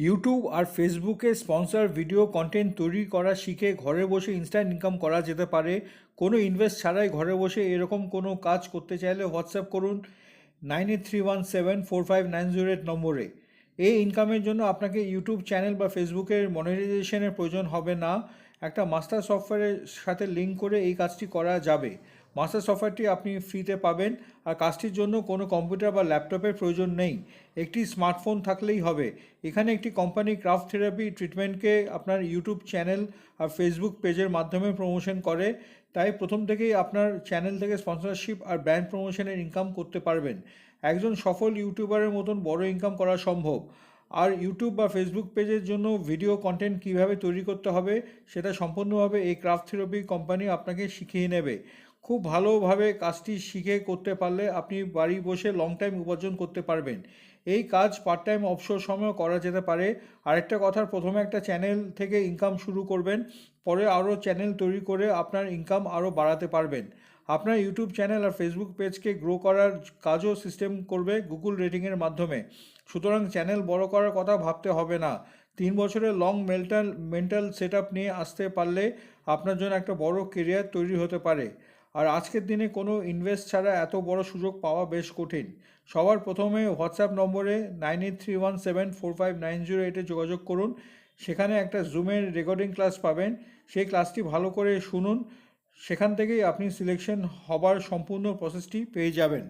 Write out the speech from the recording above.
YouTube আর ফেসবুকে sponsor video content তৈরি করা শিখে ঘরে বসে ইনস্ট্যান্ট ইনকাম করা যেতে পারে। কোনো ইনভেস্ট ছাড়াই ঘরে বসে এরকম কোনো কাজ করতে চাইলে হোয়াটসঅ্যাপ করুন 9831745908 নম্বরে। এই ইনকামের জন্য আপনাকে ইউটিউব চ্যানেল বা ফেসবুকের মনিটাইজেশনের প্রয়োজন হবে না। একটা মাস্টার সফটওয়্যারের সাথে লিঙ্ক করে এই কাজটি করা যাবে। মাস্টার সফটওয়্যারটি আপনি ফ্রিতে পাবেন, আর কাজটির জন্য কোনো কম্পিউটার বা ল্যাপটপের প্রয়োজন নেই, একটি স্মার্টফোন থাকলেই হবে। এখানে একটি কোম্পানি ক্রাফট থেরাপি ট্রিটমেন্টকে আপনার ইউটিউব চ্যানেল আর ফেসবুক পেজের মাধ্যমে প্রমোশন করে, তাই প্রথম থেকেই আপনার চ্যানেল থেকে স্পন্সরশিপ আর ব্র্যান্ড প্রমোশনের ইনকাম করতে পারবেন। একজন সফল ইউটিউবারের মতন বড় ইনকাম করা সম্ভব। আর ইউটিউব বা ফেসবুক পেজের জন্য ভিডিও কন্টেন্ট কীভাবে তৈরি করতে হবে সেটা সম্পূর্ণভাবে এই ক্রাফট থেরাপি কোম্পানি আপনাকে শিখিয়ে নেবে। খুব ভালোভাবে কাজটি শিখে করতে পারলে আপনি বাড়ি বসে লং টাইম উপার্জন করতে পারবেন। এই কাজ পার্ট টাইম অবসর সময়ও করা যেতে পারে। আরেকটা কথার, প্রথমে একটা চ্যানেল থেকে ইনকাম শুরু করবেন, পরে আরও চ্যানেল তৈরি করে আপনার ইনকাম আরও বাড়াতে পারবেন। আপনার ইউটিউব চ্যানেল আর ফেসবুক পেজকে গ্রো করার কাজও সিস্টেম করবে গুগল রেটিংয়ের মাধ্যমে। সুতরাং চ্যানেল বড় করার কথা ভাবতে হবে না। 3 বছরের লং মেন্টাল সেট আপ নিয়ে আসতে পারলে আপনার জন্য একটা বড় কেরিয়ার তৈরি হতে পারে। আর আজকের দিনে কোনো ইনভেস্ট ছাড়া এত বড় সুযোগ পাওয়া বেশ কঠিন। সবার প্রথমে হোয়াটসঅ্যাপ নম্বরে 9831745908-এ যোগাযোগ করুন। সেখানে একটা জুমের রেকর্ডিং ক্লাস পাবেন, সেই ক্লাসটি ভালো করে শুনুন। সেখান থেকেই আপনি সিলেকশন হবার সম্পূর্ণ প্রসেসটি পেয়ে যাবেন।